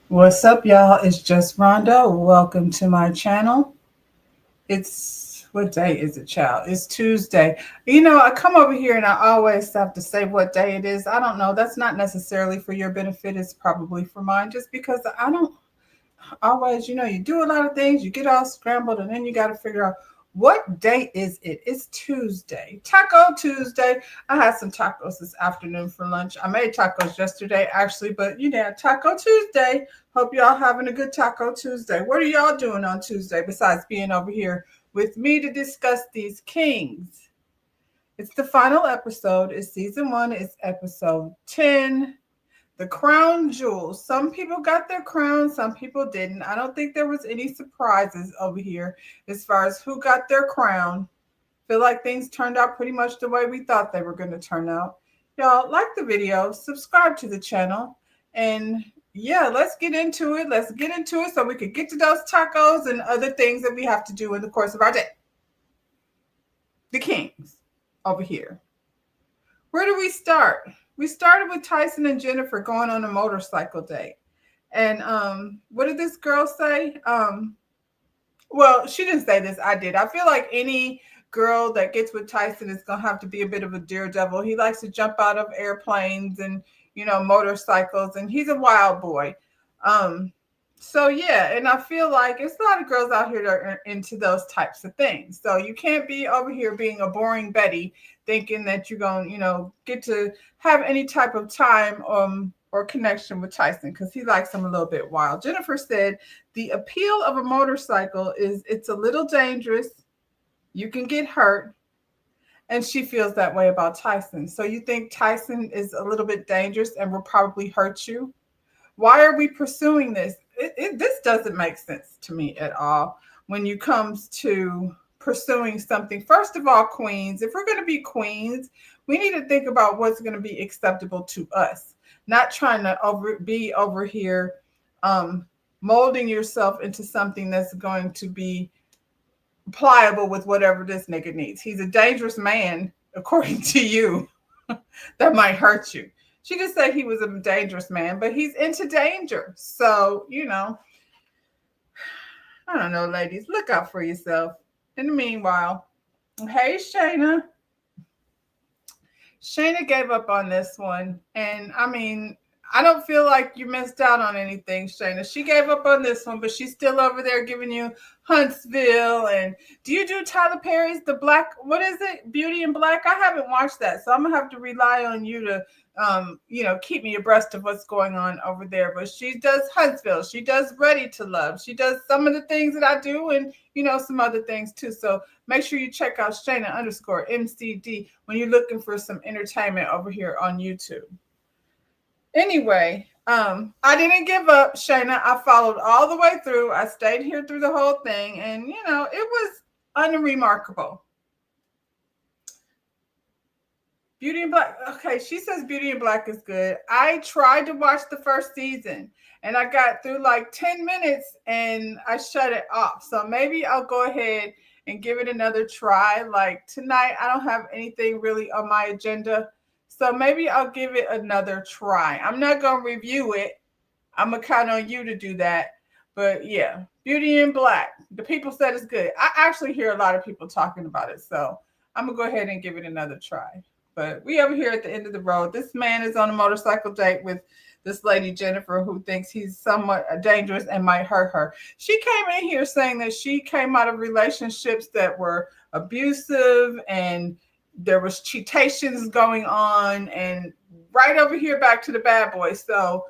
What's up, y'all? It's just Rhonda. Welcome to my channel. It's what day is it, child? It's Tuesday. I come over here and I always have to say what day it is. I don't know. That's not necessarily for your benefit. It's probably for mine, just because I don't always, you do a lot of things, you get all scrambled, and then you got to figure out what day is it. It's Tuesday, Taco Tuesday. I had some tacos this afternoon for lunch. I made tacos yesterday, actually, but Taco Tuesday. Hope y'all having a good Taco Tuesday. What are y'all doing on Tuesday besides being over here with me to discuss these kings? It's the final episode. It's season one. It's episode 10. The crown jewels. Some people got their crown, some people didn't. I don't think there was any surprises over here as far as who got their crown. Feel like things turned out pretty much the way we thought they were going to turn out. Y'all like the video, subscribe to the channel, and yeah, let's get into it. Let's get into it so we can get to those tacos and other things that we have to do in the course of our day. The kings over here. Where do we start? We started with Tyson and Jennifer going on a motorcycle date. And what did this girl say? Well, she didn't say this. I did. I feel like any girl that gets with Tyson is going to have to be a bit of a daredevil. He likes to jump out of airplanes and, motorcycles, and he's a wild boy. So yeah, and I feel like it's a lot of girls out here that are into those types of things. So you can't be over here being a boring Betty thinking that you're going, get to have any type of time or connection with Tyson, because he likes him a little bit wild. Jennifer said the appeal of a motorcycle is it's a little dangerous. You can get hurt. And she feels that way about Tyson. So you think Tyson is a little bit dangerous and will probably hurt you? Why are we pursuing this? This doesn't make sense to me at all when it comes to pursuing something. First of all, queens, if we're going to be queens, we need to think about what's going to be acceptable to us, not trying to be over here molding yourself into something that's going to be pliable with whatever this nigga needs. He's a dangerous man, according to you. That might hurt you. She did say he was a dangerous man, but he's into danger. So, I don't know, ladies, look out for yourself. In the meanwhile, hey, Shayna. Shayna gave up on this one. And I mean, I don't feel like you missed out on anything, Shayna. She gave up on this one, but she's still over there giving you Huntsville. And do you do Tyler Perry's The Black, what is it? Beauty in Black? I haven't watched that. So I'm going to have to rely on you to, keep me abreast of what's going on over there. But she does Huntsville. She does Ready to Love. She does some of the things that I do and, some other things too. So make sure you check out Shayna_MCD when you're looking for some entertainment over here on YouTube. Anyway, I didn't give up, Shayna. I followed all the way through. I stayed here through the whole thing, and it was unremarkable. Beauty in Black. Okay, she says Beauty in Black is good. I tried to watch the first season, and I got through like 10 minutes, and I shut it off. So maybe I'll go ahead and give it another try. Like tonight, I don't have anything really on my agenda. So maybe I'll give it another try. I'm not going to review it. I'm going to count on you to do that. But yeah, Beauty in Black. The people said it's good. I actually hear a lot of people talking about it. So I'm going to go ahead and give it another try. But we over here at the end of the road. This man is on a motorcycle date with this lady, Jennifer, who thinks he's somewhat dangerous and might hurt her. She came in here saying that she came out of relationships that were abusive and there was cheatations going on, and right over here back to the bad boy. So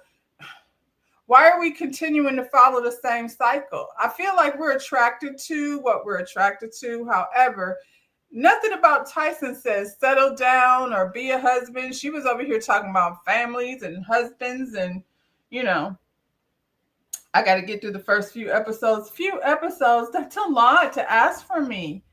why are we continuing to follow the same cycle? I feel like we're attracted to what we're attracted to. However, nothing about Tyson says settle down or be a husband. She was over here talking about families and husbands, and I got to get through the first few episodes. That's a lot to ask from me.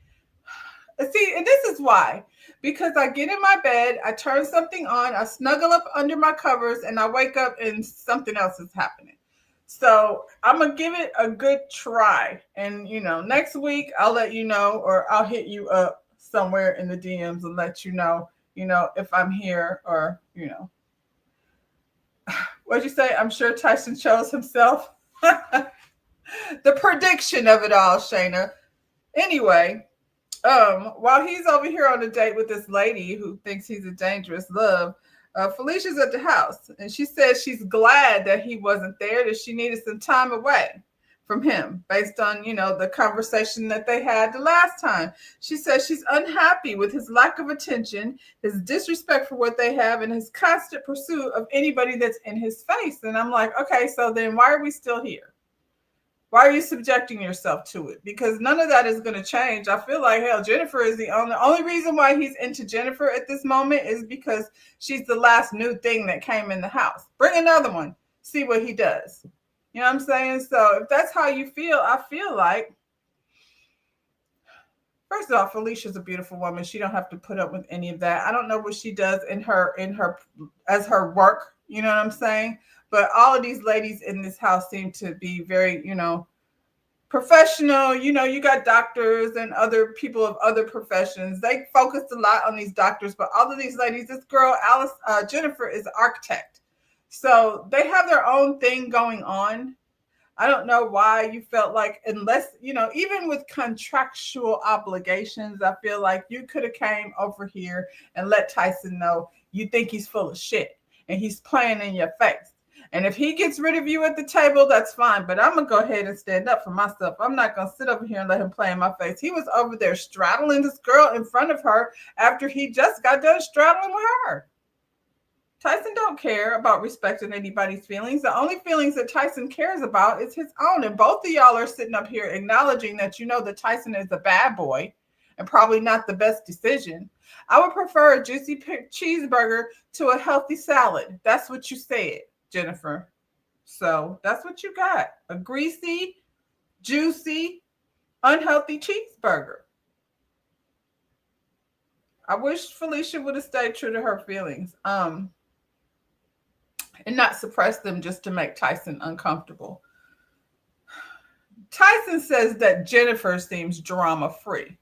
See, and this is why. Because I get in my bed, I turn something on, I snuggle up under my covers, and I wake up and something else is happening. So I'm going to give it a good try. And, next week I'll let you know, or I'll hit you up somewhere in the DMs and let you know, if I'm here or. What'd you say? I'm sure Tyson chose himself. The prediction of it all, Shayna. Anyway, while he's over here on a date with this lady who thinks he's a dangerous love, Felicia's at the house, and she says she's glad that he wasn't there, that she needed some time away from him based on, the conversation that they had the last time. She says she's unhappy with his lack of attention, his disrespect for what they have, and his constant pursuit of anybody that's in his face. And I'm like, okay, so then why are we still here? Why are you subjecting yourself to it? Because none of that is going to change. I feel like, hell, Jennifer is the only reason why he's into Jennifer at this moment is because she's the last new thing that came in the house. Bring another one. See what he does. You know what I'm saying? So if that's how you feel, I feel like, first of all, Felicia's a beautiful woman. She don't have to put up with any of that. I don't know what she does in her as her work. You know what I'm saying? But all of these ladies in this house seem to be very, professional. You got doctors and other people of other professions. They focused a lot on these doctors, but all of these ladies, this girl, Jennifer, is an architect. So they have their own thing going on. I don't know why you felt like, unless, even with contractual obligations, I feel like you could have came over here and let Tyson know you think he's full of shit and he's playing in your face. And if he gets rid of you at the table, that's fine. But I'm going to go ahead and stand up for myself. I'm not going to sit over here and let him play in my face. He was over there straddling this girl in front of her after he just got done straddling with her. Tyson don't care about respecting anybody's feelings. The only feelings that Tyson cares about is his own. And both of y'all are sitting up here acknowledging that that Tyson is a bad boy and probably not the best decision. I would prefer a juicy cheeseburger to a healthy salad. That's what you said, Jennifer. So that's what you got. A greasy, juicy, unhealthy cheeseburger. I wish Felicia would have stayed true to her feelings. And not suppress them just to make Tyson uncomfortable. Tyson says that Jennifer seems drama-free.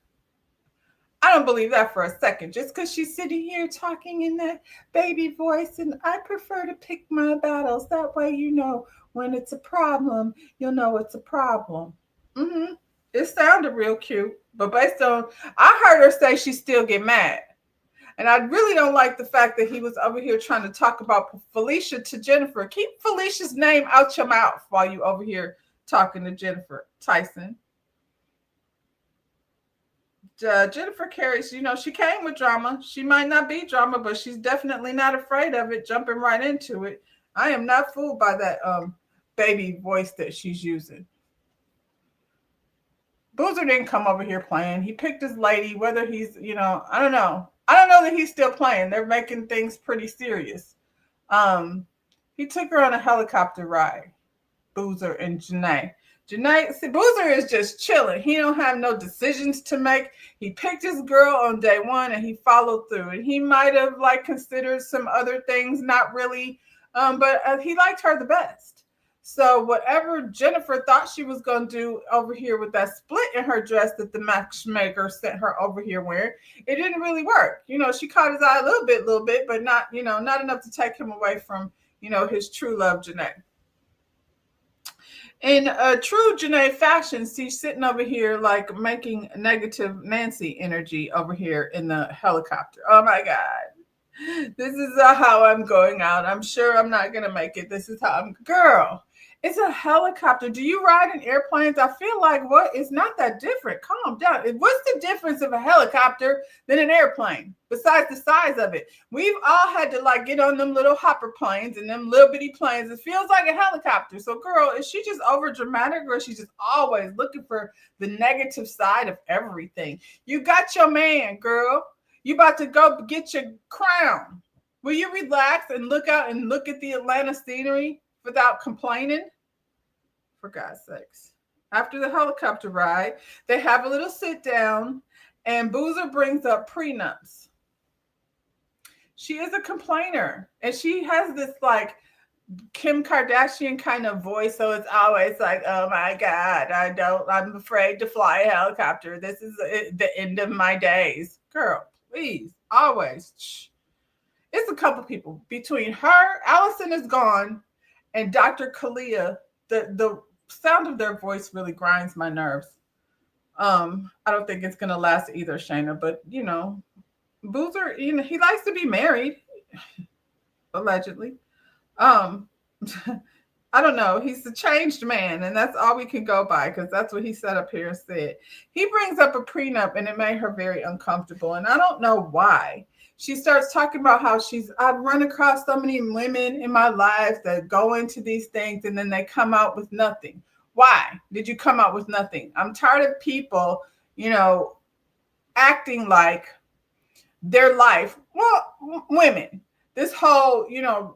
I don't believe that for a second, just because she's sitting here talking in that baby voice, and I prefer to pick my battles. That way, when it's a problem, you'll know it's a problem. It sounded real cute, but based on, I heard her say she still get mad. And I really don't like the fact that he was over here trying to talk about Felicia to Jennifer. Keep Felicia's name out your mouth while you over here talking to Jennifer, Tyson. Jennifer carries, she came with drama. She might not be drama, but she's definitely not afraid of it, jumping right into it. I am not fooled by that baby voice that she's using. Boozer didn't come over here playing. He picked his lady, whether he's, I don't know. I don't know that he's still playing. They're making things pretty serious. He took her on a helicopter ride, Boozer and Janae. Boozer is just chilling. He don't have no decisions to make. He picked his girl on day one and he followed through. And he might have considered some other things, not really, but he liked her the best. So whatever Jennifer thought she was going to do over here with that split in her dress that the matchmaker sent her over here wearing, it didn't really work. She caught his eye a little bit, but not, not enough to take him away from, his true love, Janae. In a true Janae fashion, she's sitting over here making negative Nancy energy over here in the helicopter. Oh my God. This is how I'm going out. I'm sure I'm not going to make it. This is how I'm, girl. It's a helicopter. Do you ride in airplanes? I feel like it's not that different. Calm down. What's the difference of a helicopter than an airplane besides the size of it? We've all had to get on them little hopper planes and them little bitty planes. It feels like a helicopter. So girl, is she just over dramatic, or is she just always looking for the negative side of everything? You got your man, girl. You about to go get your crown. Will you relax and look out and look at the Atlanta scenery without complaining? For God's sakes. After the helicopter ride, they have a little sit down and Boozer brings up prenups. She is a complainer and she has this Kim Kardashian kind of voice. So it's always oh my God, I'm afraid to fly a helicopter. This is the end of my days. Girl, please, always. It's a couple people between her. Allison is gone. and Dr. Kalia, the sound of their voice really grinds my nerves. I don't think it's gonna last either, Shayna, but Boozer, he likes to be married, allegedly. Um, I don't know. He's a changed man, and that's all we can go by because that's what he sat up here and said. He brings up a prenup, and it made her very uncomfortable, and I don't know why. She starts talking about how I've run across so many women in my life that go into these things and then they come out with nothing. Why did you come out with nothing? I'm tired of people, acting like their life. Well, women, this whole,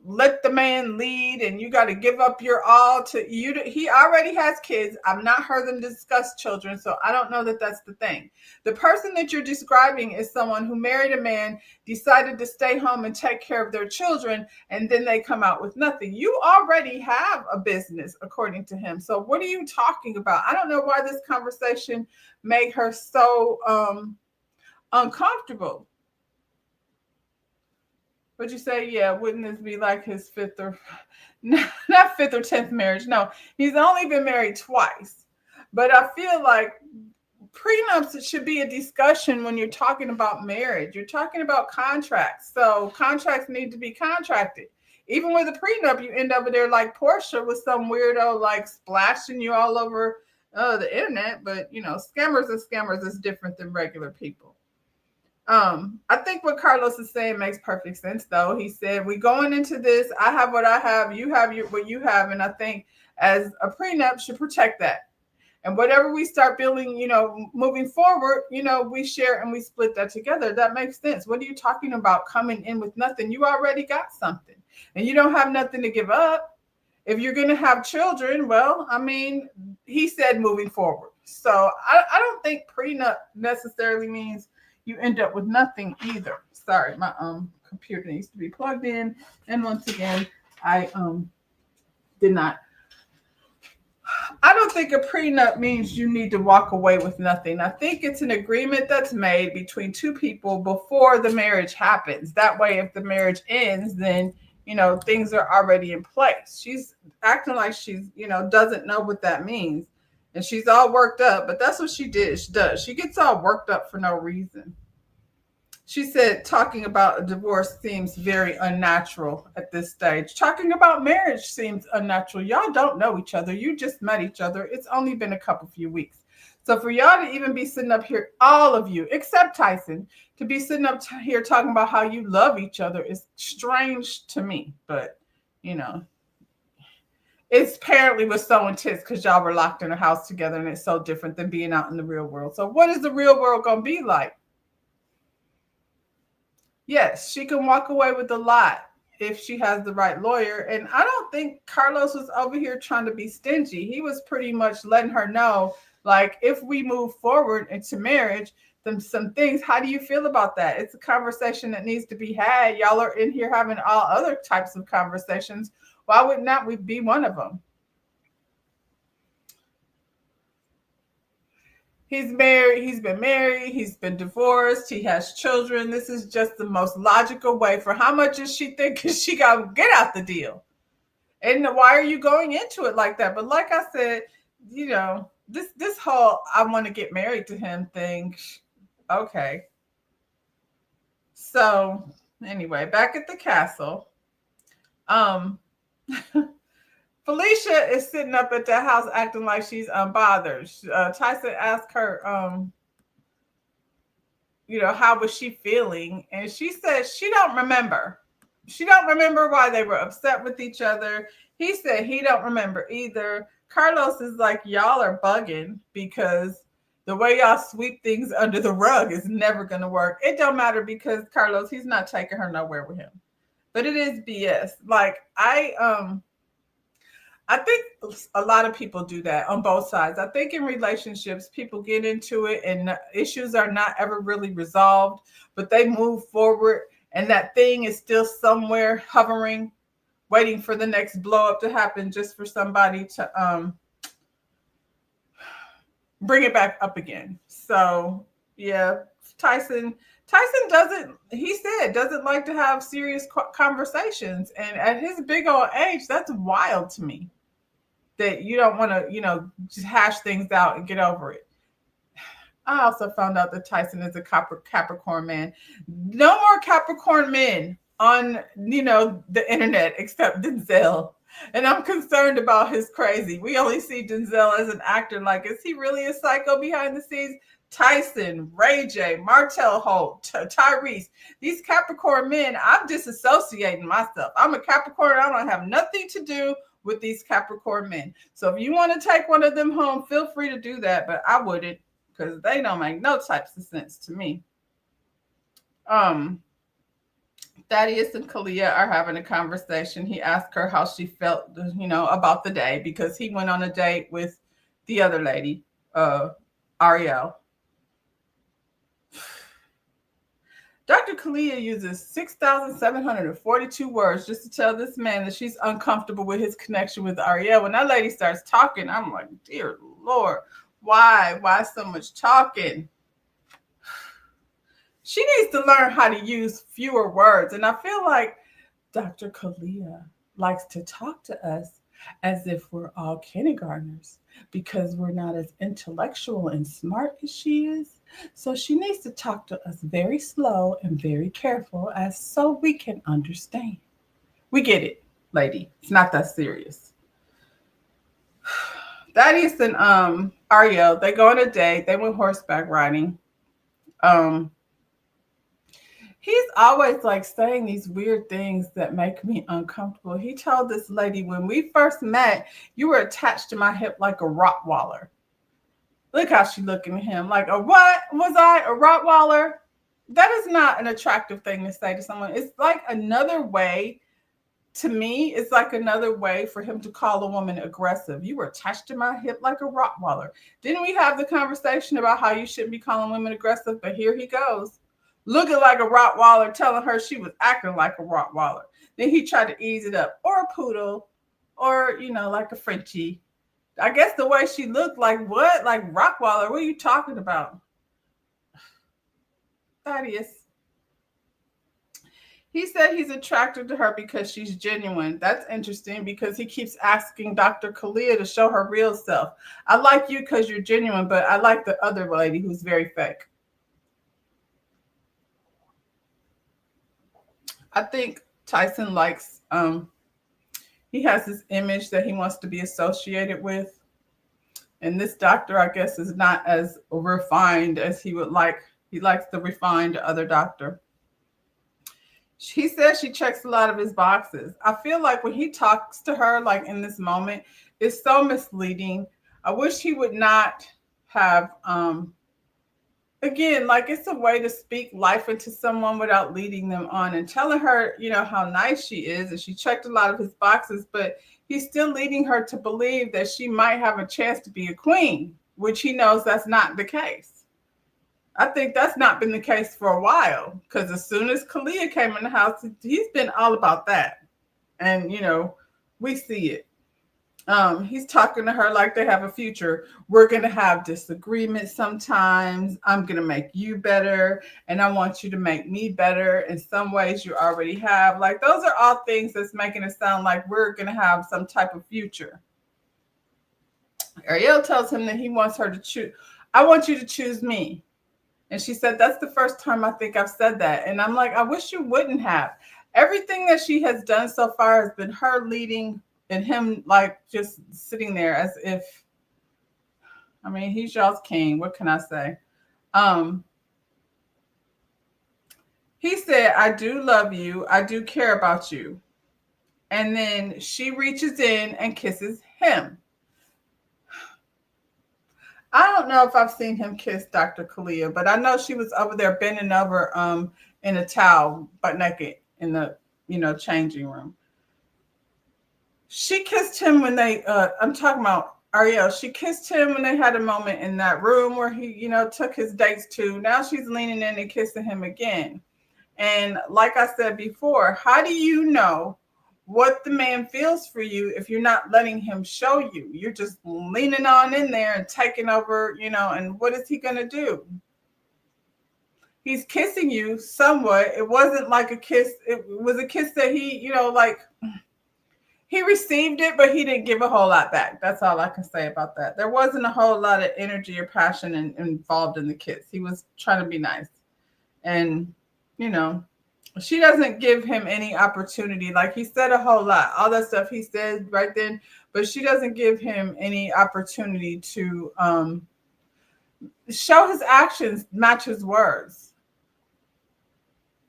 let the man lead and you got to give up your all to you. He already has kids. I've not heard them discuss children, so I don't know that that's the thing. The person that you're describing is someone who married a man, decided to stay home and take care of their children, and then they come out with nothing. You already have a business, according to him. So what are you talking about? I don't know why this conversation made her so uncomfortable. Would you say, yeah, wouldn't this be like his fifth or not fifth or 10th marriage? No, he's only been married twice. But I feel like prenups should be a discussion when you're talking about marriage. You're talking about contracts. So contracts need to be contracted. Even with a prenup, you end over there like Portia with some weirdo like splashing you all over the internet. But, scammers and scammers is different than regular people. I think what Carlos is saying makes perfect sense, though. He said, we going into this, I have what I have, you have what you have. And I think as a prenup should protect that. And whatever we start building, moving forward, we share and we split that together. That makes sense. What are you talking about coming in with nothing? You already got something and you don't have nothing to give up. If you're going to have children, well, he said moving forward. So I don't think prenup necessarily means you end up with nothing either. Sorry, my computer needs to be plugged in. And once again, I did not. I don't think a prenup means you need to walk away with nothing. I think it's an agreement that's made between two people before the marriage happens. That way, if the marriage ends, then things are already in place. She's acting like she's doesn't know what that means. And she's all worked up, but that's what she does. She gets all worked up for no reason. She said talking about a divorce seems very unnatural at this stage. Talking about marriage seems unnatural. Y'all don't know each other. You just met each other. It's only been a few weeks. So for y'all to even be sitting up here, all of you, except Tyson, to be sitting up here talking about how you love each other is strange to me. But, it's apparently was so intense because y'all were locked in a house together and it's so different than being out in the real world. So what is the real world going to be like? Yes, she can walk away with a lot if she has the right lawyer. And I don't think Carlos was over here trying to be stingy. He was pretty much letting her know, like, if we move forward into marriage, then some things, how do you feel about that? It's a conversation that needs to be had. Y'all are in here having all other types of conversations. Why would not we be one of them? He's married. He's been married. He's been divorced. He has children. This is just the most logical way. For how much does she think she got to get out the deal? And why are you going into it like that? But like I said, this whole I want to get married to him thing. Okay. So anyway, back at the castle. Felicia is sitting up at the house acting like she's unbothered. Tyson asked her, how was she feeling? And she said she don't remember. She don't remember why they were upset with each other. He said he don't remember either. Carlos is like, y'all are bugging because the way y'all sweep things under the rug is never going to work. It don't matter because Carlos, he's not taking her nowhere with him. But it is BS. Like, I think a lot of people do that on both sides. I think in relationships, people get into it and issues are not ever really resolved, but they move forward and that thing is still somewhere hovering, waiting for the next blow up to happen just for somebody to bring it back up again. So, yeah, Tyson Tyson doesn't like to have serious conversations. And at his big old age, that's wild to me that you don't want to, just hash things out and get over it. I also found out that Tyson is a Capricorn man. No more Capricorn men on, the internet except Denzel. And I'm concerned about his crazy. We only see Denzel as an actor. Like, is he really a psycho behind the scenes? Tyson, Ray J, Martell Holt, Tyrese, these Capricorn men, I'm disassociating myself. I'm a Capricorn. I don't have nothing to do with these Capricorn men. So if you want to take one of them home, feel free to do that, but I wouldn't, because they don't make no types of sense to me. Thaddeus and Kalia are having a conversation. He asked her how she felt, about the day, because he went on a date with the other lady, Ariel. Dr. Kalia uses 6,742 words just to tell this man that she's uncomfortable with his connection with Ariel. When that lady starts talking, I'm like, dear Lord, why? Why so much talking? She needs to learn how to use fewer words. And I feel like Dr. Kalia likes to talk to us as if we're all kindergartners because we're not as intellectual and smart as she is. So she needs to talk to us very slow and very careful as so we can understand. We get it, lady. It's not that serious. Thaddeus and Ariel, they go on a date. They went horseback riding. He's always like saying these weird things that make me uncomfortable. He told this lady, when we first met, you were attached to my hip like a Rottweiler. Look how she looking at him like, a what? Was I a Rottweiler? That is not an attractive thing to say to someone. It's like another way, to me, it's like another way for him to call a woman aggressive. You were attached to my hip like a Rottweiler. Didn't we have the conversation about how you shouldn't be calling women aggressive? But here he goes, looking like a Rottweiler, telling her she was acting like a Rottweiler. Then he tried to ease it up, or a poodle, or, like a Frenchie. I guess the way she looked, like what? Like Rottweiler? What are you talking about? Thaddeus. He said he's attracted to her because she's genuine. That's interesting because he keeps asking Dr. Kalia to show her real self. I like you because you're genuine, but I like the other lady who's very fake. I think Tyson likes, he has this image that he wants to be associated with. And this doctor, I guess, is not as refined as he would like. He likes the refined other doctor. She says she checks a lot of his boxes. I feel like when he talks to her, like in this moment, it's so misleading. I wish he would not have, again, like it's a way to speak life into someone without leading them on and telling her, how nice she is. And she checked a lot of his boxes, but he's still leading her to believe that she might have a chance to be a queen, which he knows that's not the case. I think that's not been the case for a while, because as soon as Kalia came in the house, he's been all about that. And, we see it. He's talking to her like they have a future. We're going to have disagreements sometimes. I'm going to make you better, and I want you to make me better. In some ways you already have. Like, those are all things that's making it sound like we're going to have some type of future. Ariel tells him that he wants her to choose. I want you to choose me. And she said, that's the first time I think I've said that. And I'm like, I wish you wouldn't have. Everything that she has done so far has been her leading and him like just sitting there as if, he's y'all's king. What can I say? He said, I do love you. I do care about you. And then she reaches in and kisses him. I don't know if I've seen him kiss Dr. Kalia, but I know she was over there bending over in a towel, butt naked in the, changing room. She kissed him when they, I'm talking about Ariel. She kissed him when they had a moment in that room where he, took his dates to. Now she's leaning in and kissing him again. And like I said before, how do you know what the man feels for you if you're not letting him show you? You're just leaning on in there and taking over, and what is he going to do? he's kissing you somewhat. It wasn't like a kiss. It was a kiss that he, like he received it, but he didn't give a whole lot back. That's all I can say about that. There wasn't a whole lot of energy or passion involved in the kiss. He was trying to be nice. And, she doesn't give him any opportunity. Like he said a whole lot, all that stuff he said right then, but she doesn't give him any opportunity to show his actions match his words.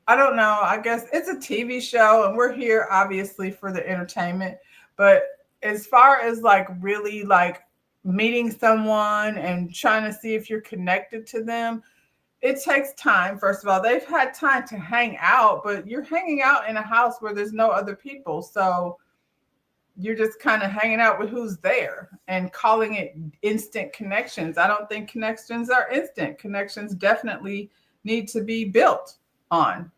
I don't know. I guess it's a TV show and we're here obviously for the entertainment. But as far as like really like meeting someone and trying to see if you're connected to them, it takes time. First of all, they've had time to hang out, but you're hanging out in a house where there's no other people. So you're just kind of hanging out with who's there and calling it instant connections. I don't think connections are instant. Connections definitely need to be built on.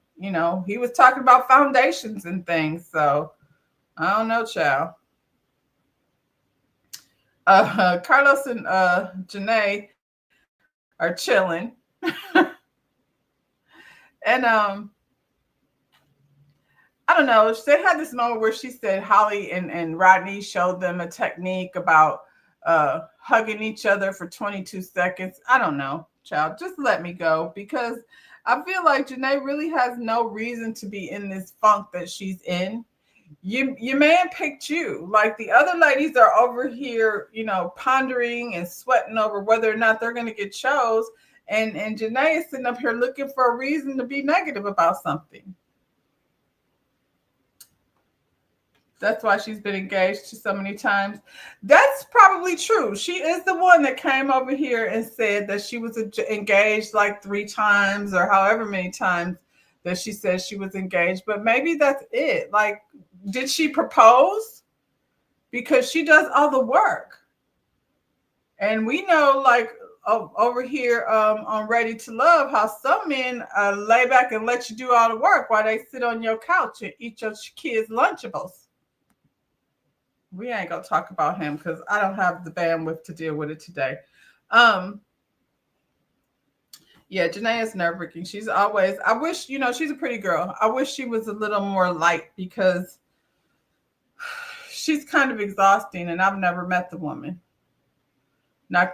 He was talking about foundations and things. So I don't know, child. Carlos and Janae are chilling. And I don't know. They had this moment where she said Holly and Rodney showed them a technique about hugging each other for 22 seconds. I don't know, child. Just let me go because I feel like Janae really has no reason to be in this funk that she's in. Your man picked you. Like the other ladies are over here, pondering and sweating over whether or not they're going to get chose. And Janae is sitting up here looking for a reason to be negative about something. That's why she's been engaged to so many times. That's probably true. She is the one that came over here and said that she was engaged like 3 times or however many times that she said she was engaged. But maybe that's it. Like, did she propose? Because she does all the work. And we know, like, over here on Ready to Love, how some men lay back and let you do all the work while they sit on your couch and eat your kids' Lunchables. We ain't gonna talk about him because I don't have the bandwidth to deal with it today. Yeah, Janae is nerve-wracking. She's always, I wish, she's a pretty girl. I wish she was a little more light because she's kind of exhausting and I've never met the woman. Now,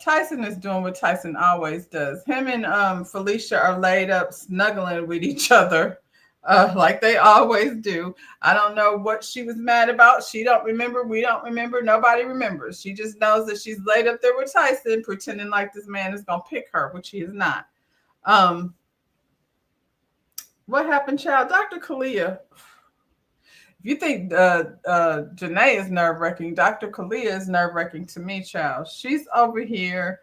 Tyson is doing what Tyson always does. Him and Felicia are laid up snuggling with each other. Like they always do. I don't know what she was mad about. She don't remember. We don't remember. Nobody remembers. She just knows that she's laid up there with Tyson, pretending like this man is going to pick her, which he is not. What happened, child? Dr. Kalia. If you think Janae is nerve-wracking, Dr. Kalia is nerve-wracking to me, child. She's over here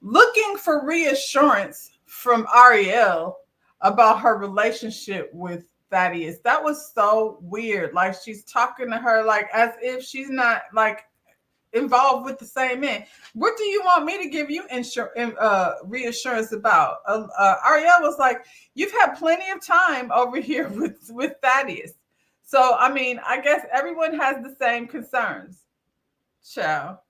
looking for reassurance from Ariel about her relationship with Thaddeus. That was so weird. Like she's talking to her like as if she's not like involved with the same man. What do you want me to give you reassurance about? Ariel was like, you've had plenty of time over here with Thaddeus. So, I mean, I guess everyone has the same concerns. Ciao.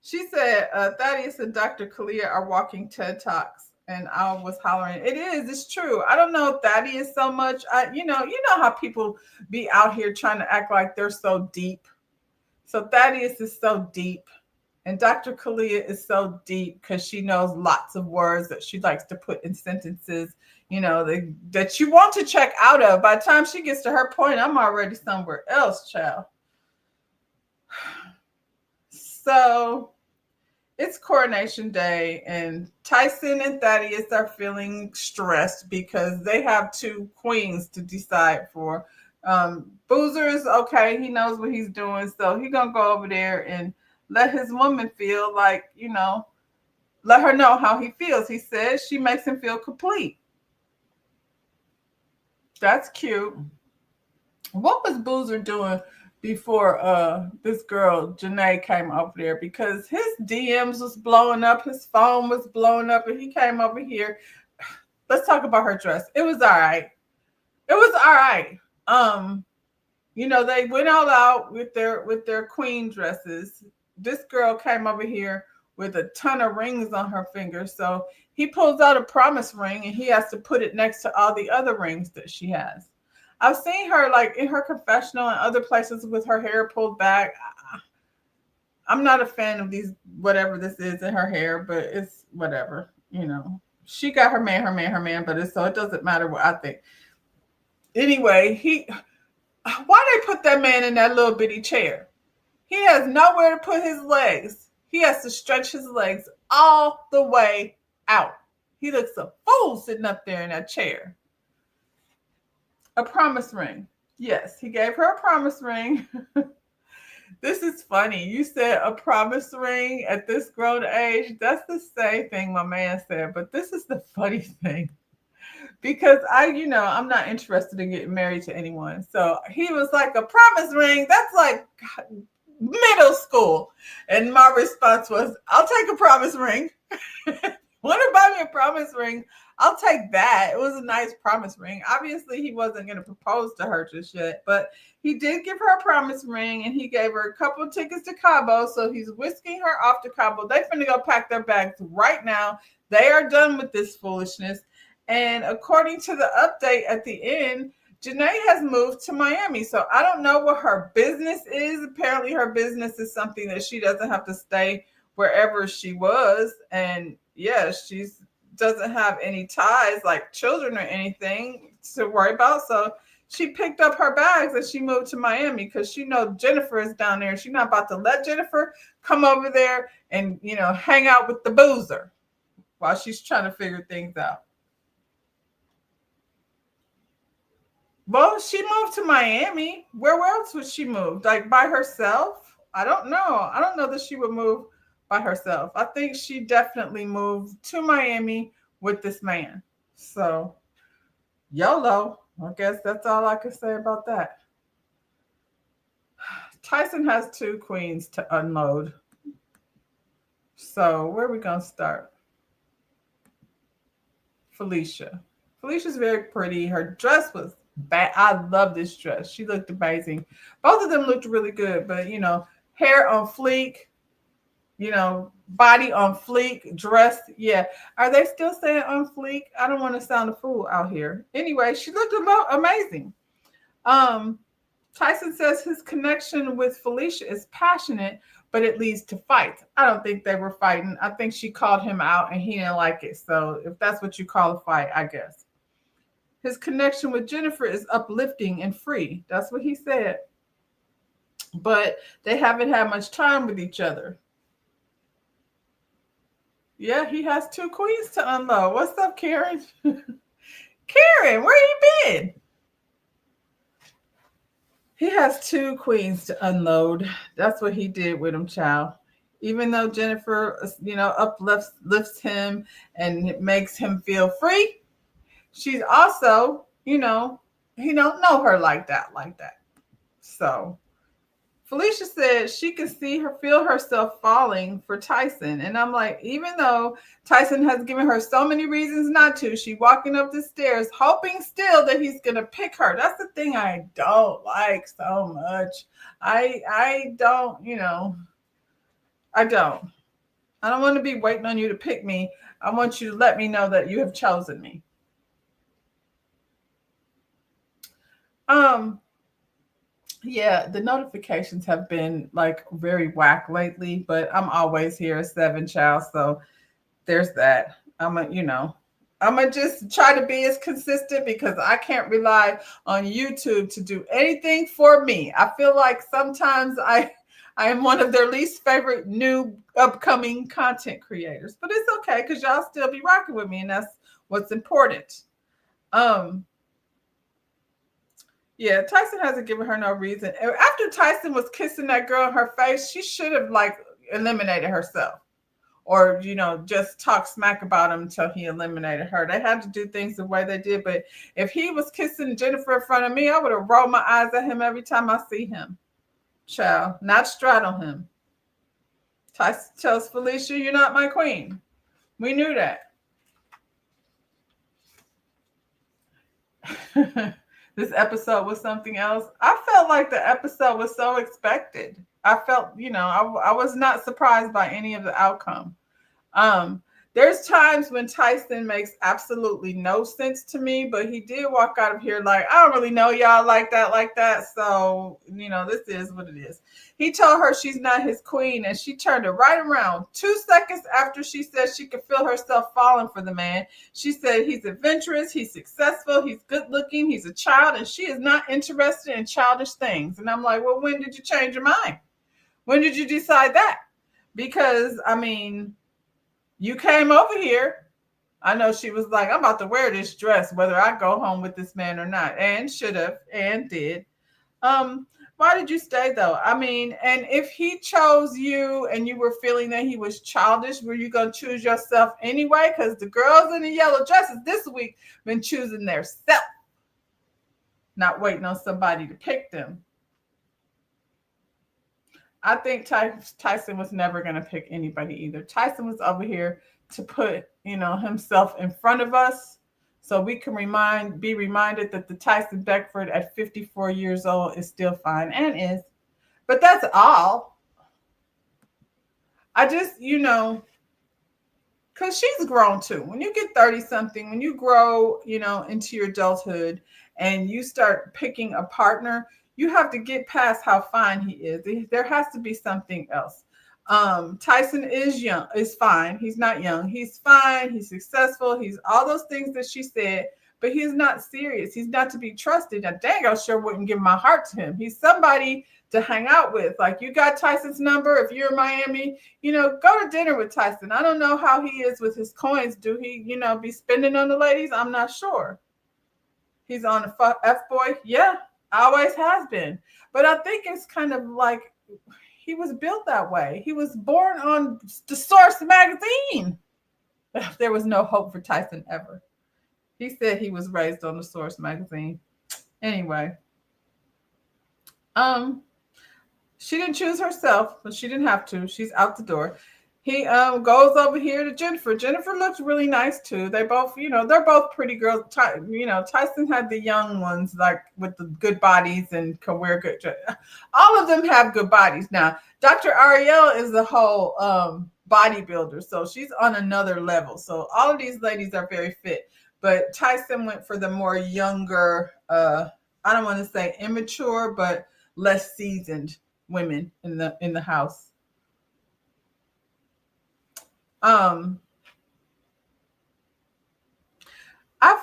She said Thaddeus and Dr. Kalia are walking TED Talks. And I was hollering, it's true. I don't know Thaddeus so much. You know how people be out here trying to act like they're so deep. So Thaddeus is so deep. And Dr. Kalia is so deep because she knows lots of words that she likes to put in sentences, that you want to check out of. By the time she gets to her point, I'm already somewhere else, child. So it's Coronation Day, and Tyson and Thaddeus are feeling stressed because they have 2 queens to decide for. Boozer is okay. He knows what he's doing. So he's going to go over there and let his woman feel like, let her know how he feels. He says she makes him feel complete. That's cute. What was Boozer doing before this girl Janae came over there? Because his DMs was blowing up, his phone was blowing up, and he came over here. Let's talk about her dress. It was all right. They went all out with their queen dresses. This girl came over here with a ton of rings on her fingers. So he pulls out a promise ring and he has to put it next to all the other rings that she has. I've seen her like in her confessional and other places with her hair pulled back. I'm not a fan of these, whatever this is in her hair, but it's whatever, you know. She got her man, but so it doesn't matter what I think. Anyway, why they put that man in that little bitty chair? He has nowhere to put his legs. He has to stretch his legs all the way out. He looks a fool sitting up there in that chair. A promise ring. Yes, he gave her a promise ring. This is funny. You said a promise ring at this grown age. That's the same thing my man said. But this is the funny thing. Because I'm not interested in getting married to anyone. So he was like, a promise ring? That's like middle school. And my response was, I'll take a promise ring. Want to buy me a promise ring? I'll take that. It was a nice promise ring. Obviously, he wasn't going to propose to her just yet, but he did give her a promise ring, and he gave her a couple of tickets to Cabo. So he's whisking her off to Cabo. They finna go pack their bags right now. They are done with this foolishness. And according to the update at the end, Janae has moved to Miami. So I don't know what her business is. Apparently, her business is something that she doesn't have to stay wherever she was. And yeah, she doesn't have any ties like children or anything to worry about. So she picked up her bags and she moved to Miami because she knows Jennifer is down there. She's not about to let Jennifer come over there and, hang out with the boozer while she's trying to figure things out. Well, she moved to Miami. Where else would she move? Like by herself? I don't know. I don't know that she would move by herself. I think she definitely moved to Miami with this man. So, YOLO. I guess that's all I can say about that. Tyson has 2 queens to unload. So, where are we going to start? Felicia. Felicia's very pretty. Her dress was bad. I love this dress. She looked amazing. Both of them looked really good, but hair on fleek, body on fleek, dress. Yeah. Are they still saying on fleek? I don't want to sound a fool out here. Anyway, she looked amazing. Tyson says his connection with Felicia is passionate, but it leads to fights. I don't think they were fighting. I think she called him out and he didn't like it. So if that's what you call a fight, I guess. His connection with Jennifer is uplifting and free. That's what he said. But they haven't had much time with each other. Yeah, he has 2 queens to unload. What's up, Karen? Karen, where you been? He has 2 queens to unload. That's what he did with him, child. Even though Jennifer, uplifts him and it makes him feel free, she's also, he don't know her like that. So Felicia said she could feel herself falling for Tyson. And I'm like, even though Tyson has given her so many reasons not to, she walking up the stairs, hoping still that he's going to pick her. That's the thing I don't like so much. I don't, I don't want to be waiting on you to pick me. I want you to let me know that you have chosen me. Yeah, the notifications have been like very whack lately, but I'm always here at 7, child. So there's that. I'm gonna just try to be as consistent because I can't rely on YouTube to do anything for me. I feel like sometimes I am one of their least favorite new upcoming content creators, but it's okay because y'all still be rocking with me, and that's what's important. Yeah, Tyson hasn't given her no reason. After Tyson was kissing that girl in her face, she should have eliminated herself, or just talk smack about him until he eliminated her. They had to do things the way they did. But if he was kissing Jennifer in front of me, I would have rolled my eyes at him every time I see him. Child, not straddle him. Tyson tells Felicia, "You're not my queen." We knew that. This episode was something else. I felt like the episode was so expected. I felt, I was not surprised by any of the outcome. Um, there's times when Tyson makes absolutely no sense to me, but he did walk out of here like, I don't really know y'all like that, like that. So, this is what it is. He told her she's not his queen, and she turned it right around. 2 seconds after she said she could feel herself falling for the man, she said he's adventurous, he's successful, he's good looking, he's a child, and she is not interested in childish things. And I'm like, well, when did you change your mind? When did you decide that? Because, you came over here. I know she was like, I'm about to wear this dress, whether I go home with this man or not, and should have and did. Why did you stay though? And if he chose you and you were feeling that he was childish, were you going to choose yourself anyway? Because the girls in the yellow dresses this week been choosing their self, not waiting on somebody to pick them. I think Tyson was never going to pick anybody either. Tyson was over here to put, himself in front of us so we can be reminded that the Tyson Beckford at 54 years old is still fine and is. But that's all. I just, because she's grown too. When you get 30 something, when you grow, into your adulthood and you start picking a partner, you have to get past how fine he is. There has to be something else. Tyson is fine. He's not young. He's fine. He's successful. He's all those things that she said, but he's not serious. He's not to be trusted. And dang, I sure wouldn't give my heart to him. He's somebody to hang out with. Like, you got Tyson's number. If you're in Miami, go to dinner with Tyson. I don't know how he is with his coins. Do he, be spending on the ladies? I'm not sure. He's on a F-boy. Yeah, always has been. But I think it's kind of like he was built that way. He was born on the Source magazine. There was no hope for Tyson ever. He said he was raised on the Source magazine. Anyway, she didn't choose herself, but she didn't have to. She's out the door. He goes over here to Jennifer. Jennifer looks really nice too. They both, they're both pretty girls. Tyson had the young ones, like with the good bodies and can wear good. All of them have good bodies. Now, Dr. Ariel is the whole bodybuilder, so she's on another level. So all of these ladies are very fit, but Tyson went for the more younger. I don't want to say immature, but less seasoned women in the house. I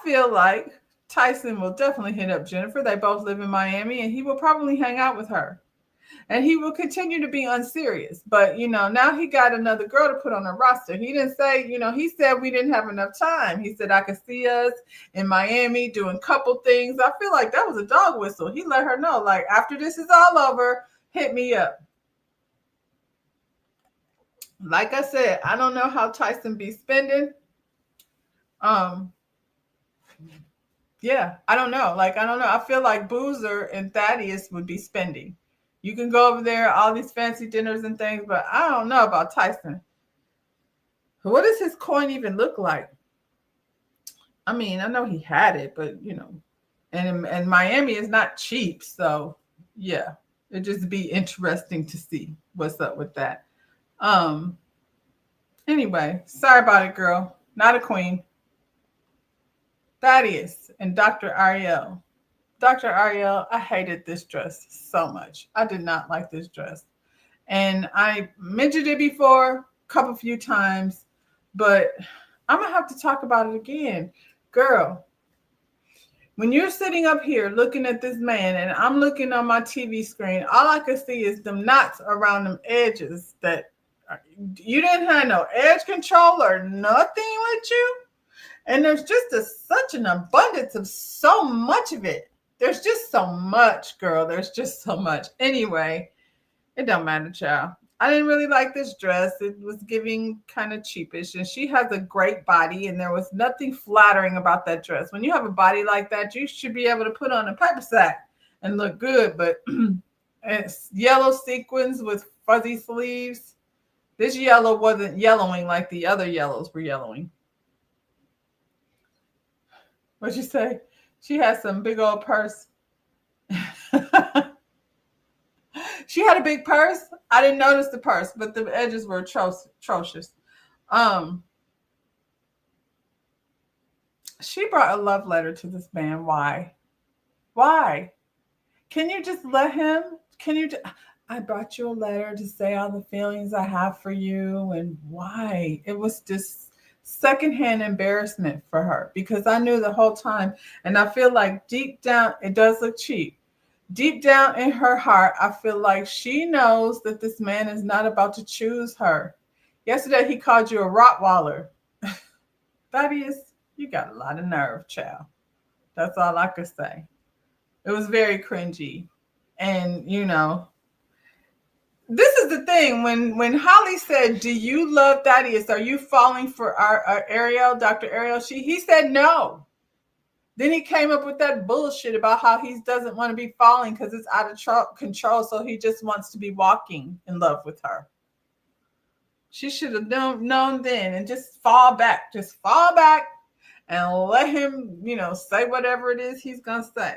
feel like Tyson will definitely hit up Jennifer. They both live in Miami, and he will probably hang out with her. And he will continue to be unserious. But, now he got another girl to put on the roster. He didn't say, he said we didn't have enough time. He said, I could see us in Miami doing couple things. I feel like that was a dog whistle. He let her know, like, after this is all over, hit me up. Like I said, I don't know how Tyson be spending. Yeah, I don't know. I don't know. I feel like Boozer and Thaddeus would be spending. You can go over there, all these fancy dinners and things, but I don't know about Tyson. What does his coin even look like? I know he had it, but and Miami is not cheap, so yeah, it'd just be interesting to see what's up with that. Anyway, sorry about it, girl. Not a queen. Thaddeus and Dr. Ariel. Dr. Ariel, I hated this dress so much. I did not like this dress. And I mentioned it before a few times, but I'm going to have to talk about it again. Girl, when you're sitting up here looking at this man and I'm looking on my TV screen, all I can see is them knots around them edges that you didn't have no edge control or nothing with you. And there's just such an abundance of so much of it. There's just so much, girl. There's just so much. Anyway, it don't matter, child. I didn't really like this dress. It was giving kind of cheapish. And she has a great body, and there was nothing flattering about that dress. When you have a body like that, you should be able to put on a pepper sack and look good. But it's yellow sequins with fuzzy sleeves. This yellow wasn't yellowing like the other yellows were yellowing. What'd you say? She has some big old purse. She had a big purse. I didn't notice the purse, but the edges were atrocious. Um, she brought a love letter to this man. Why? Why? Can you just let him? Can you? I brought you a letter to say all the feelings I have for you, and why? It was just secondhand embarrassment for her because I knew the whole time, and I feel like deep down, it does look cheap. Deep down in her heart, I feel like she knows that this man is not about to choose her. Yesterday, he called you a Rottweiler. Thaddeus, you got a lot of nerve, child. That's all I could say. It was very cringy. And, this is the thing. When Holly said, do you love Thaddeus? Are you falling for our Ariel, Dr. Ariel? He said no. Then he came up with that bullshit about how he doesn't want to be falling because it's out of control. So he just wants to be walking in love with her. She should have known then and just fall back. Just fall back and let him, say whatever it is he's going to say.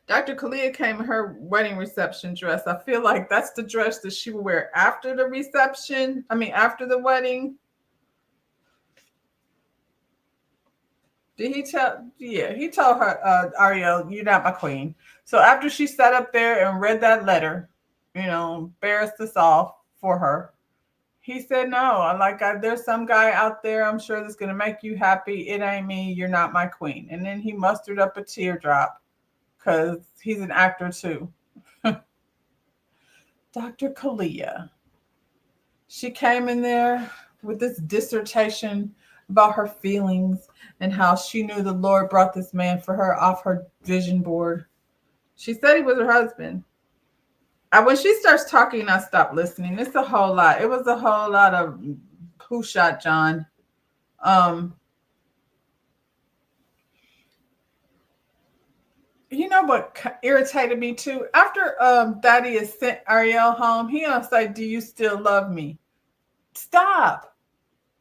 Dr. Kalia came in her wedding reception dress. I feel like that's the dress that she will wear after the reception. After the wedding. Did he tell? Yeah, he told her, Ariel, you're not my queen. So after she sat up there and read that letter, embarrassed us all for her, he said, no, there's some guy out there, I'm sure that's going to make you happy. It ain't me. You're not my queen. And then he mustered up a teardrop because he's an actor too. Dr. Kalia. She came in there with this dissertation about her feelings and how she knew the Lord brought this man for her off her vision board. She said he was her husband. When she starts talking, I stop listening. It's a whole lot. It was a whole lot of who shot John. You know what irritated me too? After Thaddeus sent Ariel home, he gonna say, do you still love me? Stop.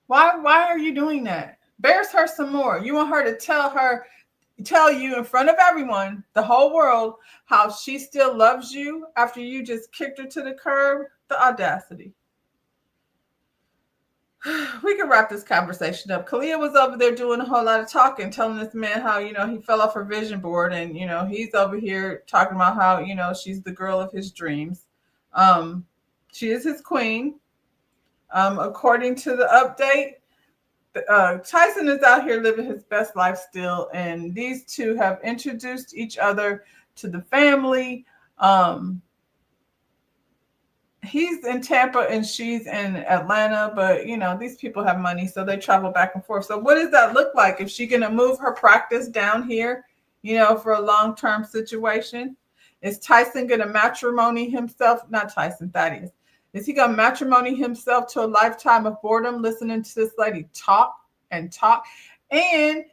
Why are you doing that? Embarrass her some more. You want her to tell you in front of everyone, the whole world, how she still loves you after you just kicked her to the curb? The audacity. We can wrap this conversation up. Kalia was over there doing a whole lot of talking, telling this man how, he fell off her vision board. And, he's over here talking about how, she's the girl of his dreams. She is his queen. According to the update, Tyson is out here living his best life still, and these two have introduced each other to the family. He's in Tampa and she's in Atlanta, but these people have money, so they travel back and forth. So what does that look like? Is she going to move her practice down here, for a long-term situation? Is Tyson going to matrimony himself? Not Tyson, Thaddeus. Is he going to matrimony himself to a lifetime of boredom listening to this lady talk and talk? And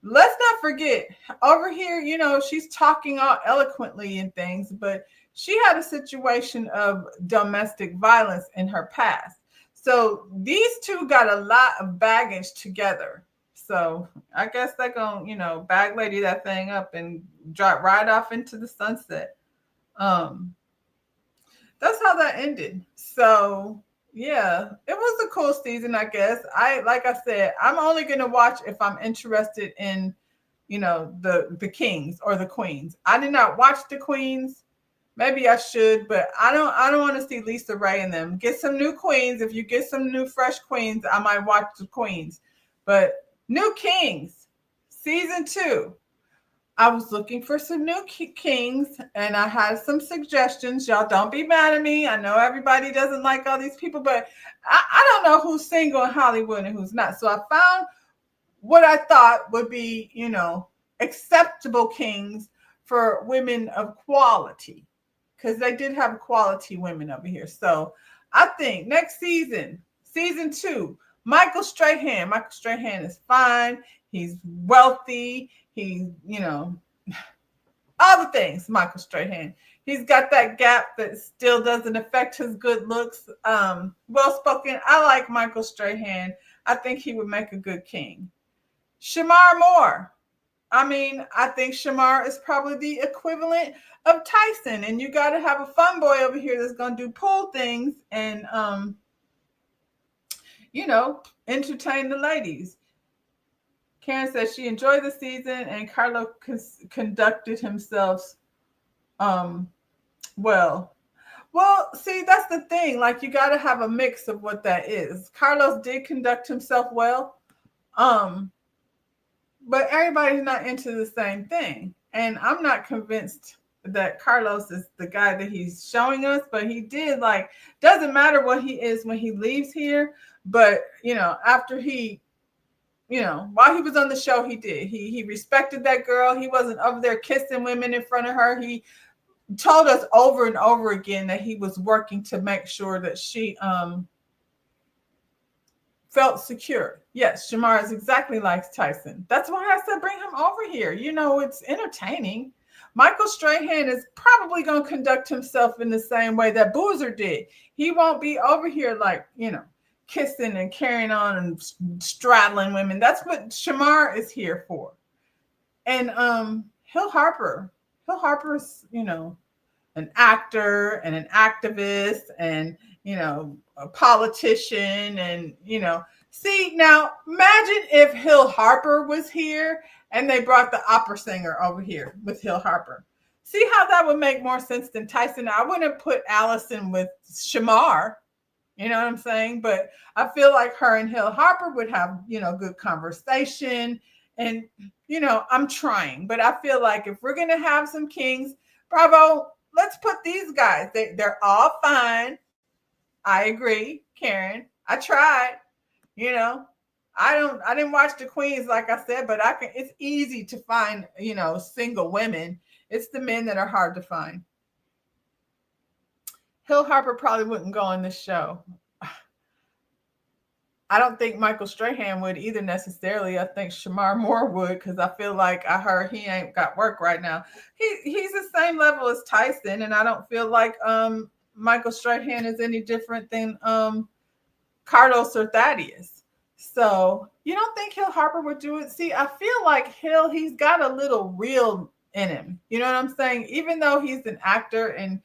let's not forget, over here, she's talking all eloquently and things, but she had a situation of domestic violence in her past. So these two got a lot of baggage together. So I guess they're going to, bag lady that thing up and drop right off into the sunset. That's how that ended. So yeah, it was a cool season, I guess. Like I said, I'm only going to watch if I'm interested in, the kings or the queens. I did not watch the queens. Maybe I should, but I don't want to see Lisa Ray in them. Get some new queens. If you get some new fresh queens, I might watch the queens. But new kings, season 2. I was looking for some new kings, and I had some suggestions. Y'all don't be mad at me. I know everybody doesn't like all these people, but I don't know who's single in Hollywood and who's not. So I found what I thought would be, acceptable kings for women of quality, because they did have quality women over here. So I think next season 2, Michael Strahan. Michael Strahan is fine. He's wealthy. He's, all the things, Michael Strahan. He's got that gap that still doesn't affect his good looks. Well-spoken. I like Michael Strahan. I think he would make a good king. Shamar Moore. I mean, I think Shamar is probably the equivalent of Tyson, and you got to have a fun boy over here that's going to do pool things and, entertain the ladies. Karen says she enjoyed the season, and Carlo conducted himself um, well. Well, see, that's the thing. Like, you got to have a mix of what that is. Carlos did conduct himself well, um, but everybody's not into the same thing. And I'm not convinced that Carlos is the guy that he's showing us, but he did, like, doesn't matter what he is when he leaves here. But, after he, while he was on the show, he did. He respected that girl. He wasn't over there kissing women in front of her. He told us over and over again that he was working to make sure that she felt secure. Yes, Shamar is exactly like Tyson. That's why I said bring him over here. It's entertaining. Michael Strahan is probably going to conduct himself in the same way that Boozer did. He won't be over here like, kissing and carrying on and straddling women. That's what Shamar is here for. And Hill Harper is, an actor and an activist and, a politician and, see, now imagine if Hill Harper was here and they brought the opera singer over here with Hill Harper. See how that would make more sense than Tyson. I wouldn't put Allison with Shamar, you know what I'm saying? But I feel like her and Hill Harper would have, good conversation. And, I'm trying, but I feel like if we're going to have some kings, Bravo, let's put these guys. They're all fine. I agree, Karen. I tried, I didn't watch the queens, like I said, but it's easy to find, single women. It's the men that are hard to find. Hill Harper probably wouldn't go on this show. I don't think Michael Strahan would either necessarily. I think Shamar Moore would, because I feel like I heard he ain't got work right now. He's the same level as Tyson, and I don't feel like Michael Strahan is any different than Carlos or Thaddeus. So you don't think Hill Harper would do it? See, I feel like he's got a little real in him. You know what I'm saying? Even though he's an actor and,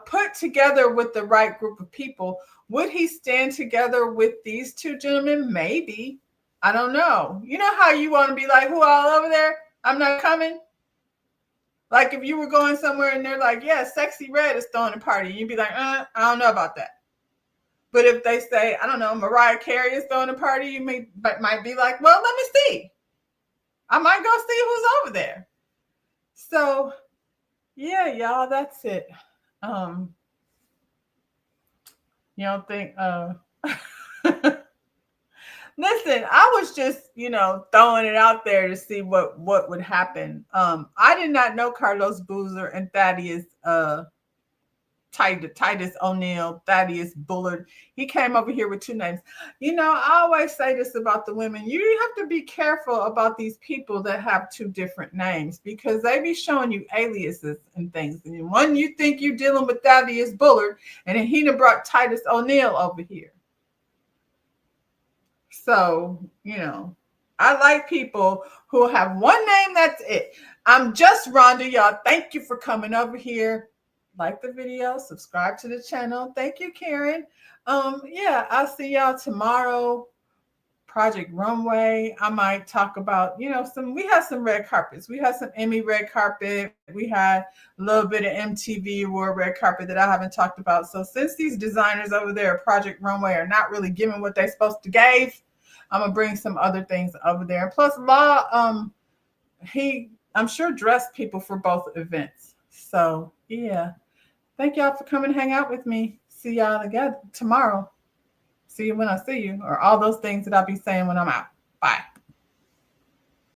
put together with the right group of people, would he stand together with these two gentlemen? Maybe. I don't know. You know how you want to be like, who all over there? I'm not coming. Like if you were going somewhere and they're like, yeah, Sexy Red is throwing a party. You'd be like, I don't know about that. But if they say, I don't know, Mariah Carey is throwing a party, you might be like, well, let me see. I might go see who's over there. So, yeah, y'all, that's it. You don't think listen, I was just, throwing it out there to see what would happen. I did not know Carlos Boozer and Thaddeus Titus O'Neil, Thaddeus Bullard. He came over here with two names. I always say this about the women. You have to be careful about these people that have two different names because they be showing you aliases and things. And one, you think you're dealing with Thaddeus Bullard, and then he done brought Titus O'Neil over here. So, I like people who have one name, that's it. I'm just Rhonda, y'all. Thank you for coming over here. Like the video, subscribe to the channel. Thank you, Karen. Yeah, I'll see y'all tomorrow. Project Runway. I might talk about, we had some red carpets. We had some Emmy red carpet. We had a little bit of MTV Award red carpet that I haven't talked about. So since these designers over there at Project Runway are not really giving what they're supposed to give, I'm gonna bring some other things over there. And plus Law, I'm sure dressed people for both events. So yeah. Thank y'all for coming to hang out with me. See y'all again tomorrow. See you when I see you, or all those things that I'll be saying when I'm out. Bye.